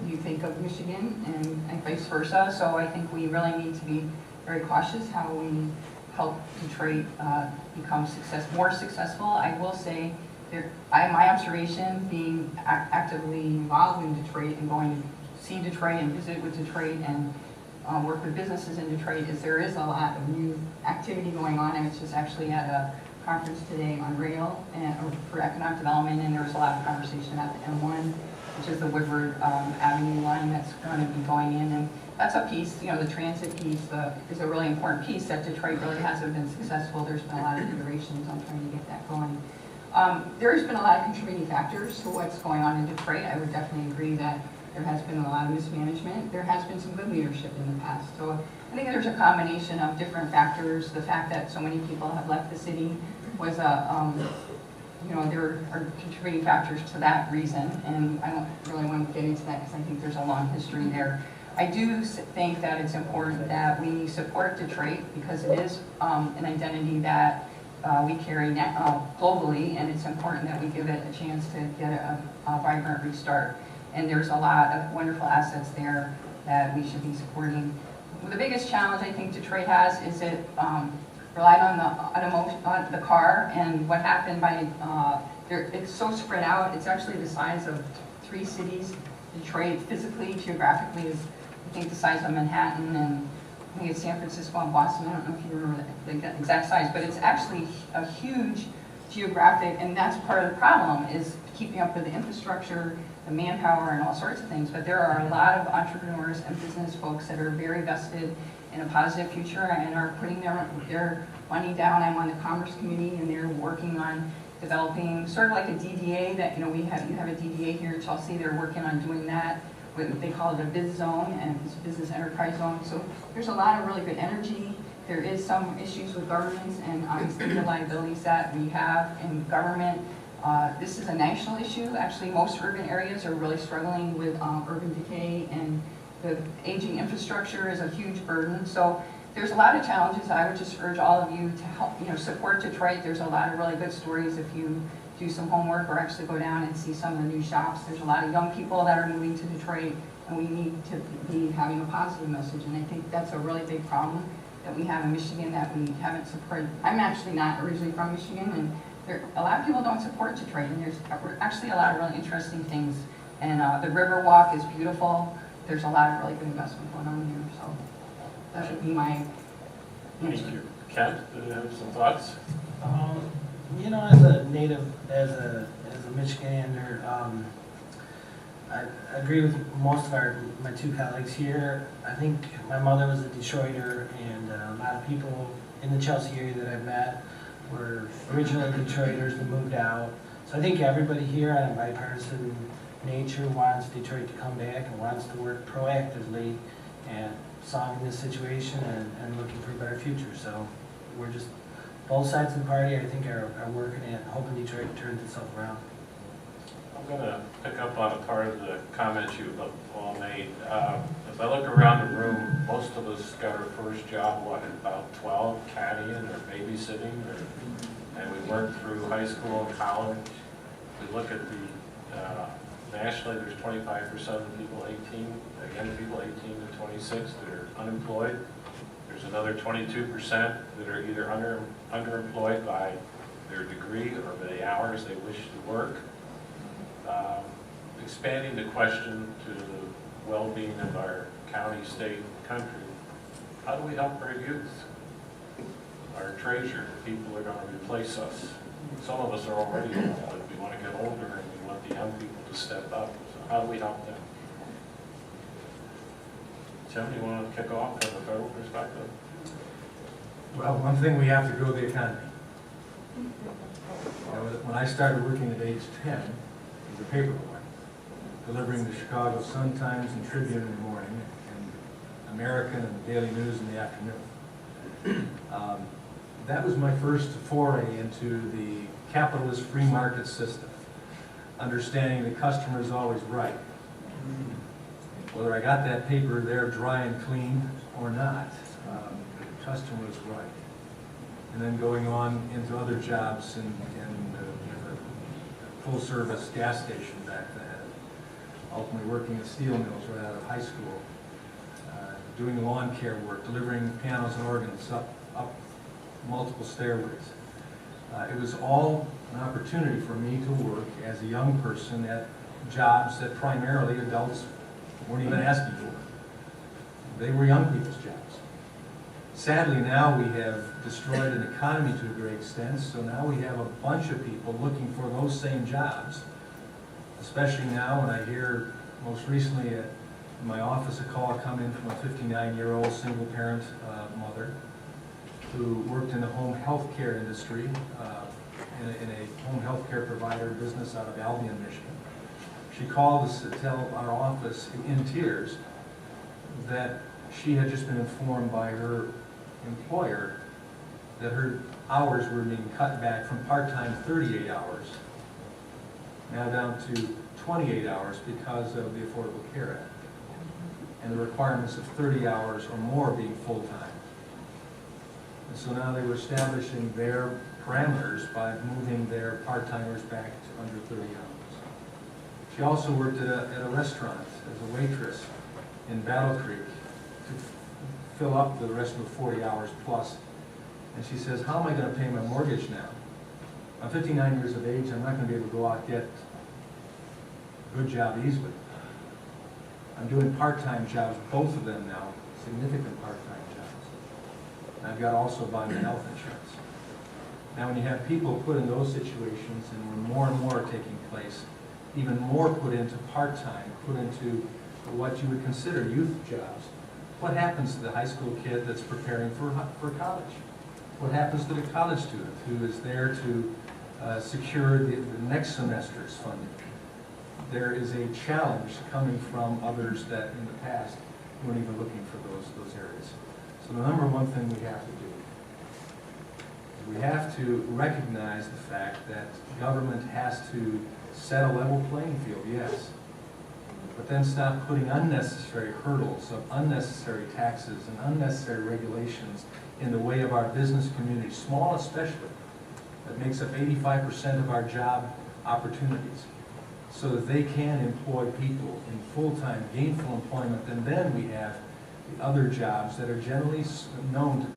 you think of Michigan and vice versa. So I think we really need to be very cautious how we help Detroit become more successful. I will say, my observation, being actively involved in Detroit and going to see Detroit and visit with Detroit and work with businesses in Detroit, is there is a lot of new activity going on. I was just actually at a conference today on rail and for economic development, and there was a lot of conversation about the M1, which is the Woodward Avenue line that's going to be going in, and that's a piece, the transit piece is a really important piece that Detroit really hasn't been successful. There's been a lot of iterations on trying to get that going. There's been a lot of contributing factors to what's going on in Detroit. I would definitely agree that there has been a lot of mismanagement. There has been some good leadership in the past. So I think there's a combination of different factors. The fact that so many people have left the city was there are contributing factors to that reason, and I don't really want to get into that because I think there's a long history there. I do think that it's important that we support Detroit because it is an identity that we carry globally, and it's important that we give it a chance to get a vibrant restart. And there's a lot of wonderful assets there that we should be supporting. The biggest challenge I think Detroit has is it relied on the car, and what happened by it's so spread out. It's actually the size of 3 cities. Detroit physically, geographically is I think the size of Manhattan, and I think it's San Francisco and Boston. I don't know if you remember the exact size, but it's actually a huge geographic, and that's part of the problem is keeping up with the infrastructure, the manpower, and all sorts of things. But there are a lot of entrepreneurs and business folks that are very vested in a positive future and are putting their money down. I'm on the Commerce Committee, and they're working on developing sort of like a DDA that, you have a DDA here in Chelsea. They're working on doing that. They call it a biz zone, and it's a business enterprise zone. So there's a lot of really good energy. There is some issues with governments and obviously the liabilities that we have in government. This is a national issue. Actually, most urban areas are really struggling with urban decay, and the aging infrastructure is a huge burden. So there's a lot of challenges. I would just urge all of you to help, support Detroit. There's a lot of really good stories if you do some homework or actually go down and see some of the new shops. There's a lot of young people that are moving to Detroit, and we need to be having a positive message. And I think that's a really big problem that we have in Michigan that we haven't supported. I'm actually not originally from Michigan, and a lot of people don't support Detroit, and there's actually a lot of really interesting things. And the Riverwalk is beautiful. There's a lot of really good investment going on here. So that would be my answer. Thank you. Kent, do you have some thoughts? As a native, as a Michigander, I agree with most of my 2 colleagues here. I think my mother was a Detroiter, and a lot of people in the Chelsea area that I've met were originally Detroiters that moved out. So I think everybody here on a bipartisan nature wants Detroit to come back and wants to work proactively at solving this situation and looking for a better future. So we're just, both sides of the party, I think, are working at hoping Detroit turns itself around. I'm going to pick up on a part of the comments you all made. As I look around the room, most of us got our first job, at about 12, caddying or babysitting, and we worked through high school and college. We look at nationally, there's 25% of people 18, young people 18 to 26 that are unemployed. There's another 22% that are either underemployed by their degree or by the hours they wish to work. Expanding the question to the well-being of our county, state, and country, how do we help our youth, our treasure, the people that are going to replace us? Some of us are already old, but we want to get older and we want the young people to step up. So how do we help them? Tim, you want to kick off from a federal perspective? Well, one thing we have to grow the economy. When I started working at age 10, as a paper boy, delivering the Chicago Sun-Times and Tribune in the morning, and American and the Daily News in the afternoon. That was my first foray into the capitalist free market system, understanding the customer is always right. Whether I got that paper there dry and clean or not, the customer was right. And then going on into other jobs in a full-service gas station back then. ultimately working at steel mills right out of high school, doing lawn care work, delivering pianos and organs up multiple stairways. It was all an opportunity for me to work as a young person at jobs that primarily adults weren't even asking for. They were young people's jobs. Sadly, now we have destroyed an economy to a great extent, so now we have a bunch of people looking for those same jobs. Especially now when I hear, most recently at my office, a call come in from a 59-year-old single-parent mother who worked in the home health care industry, in a home health care provider business out of Albion, Michigan. She called us to tell our office in tears that she had just been informed by her employer that her hours were being cut back from part-time 38 hours, now down to 28 hours because of the Affordable Care Act, and the requirements of 30 hours or more being full-time. And so now they were establishing their parameters by moving their part-timers back to under 30 hours. She also worked at a restaurant as a waitress in Battle Creek to fill up the rest of the 40 hours plus. And she says, how am I going to pay my mortgage now? I'm 59 years of age, I'm not going to be able to go out and get a good job easily. I'm doing part-time jobs, both of them now, significant part-time jobs. And I've got to also buy my health insurance. Now when you have people put in those situations, and when more and more are taking place, even more put into part-time, put into what you would consider youth jobs, what happens to the high school kid that's preparing for college? What happens to the college student who is there to secure the next semester's funding? There is a challenge coming from others that in the past weren't even looking for those areas. So the number one thing we have to do is we have to recognize the fact that government has to set a level playing field, yes, but then stop putting unnecessary hurdles of unnecessary taxes and unnecessary regulations in the way of our business community, small especially, that makes up 85% of our job opportunities, so that they can employ people in full-time, gainful employment, and then we have the other jobs that are generally known to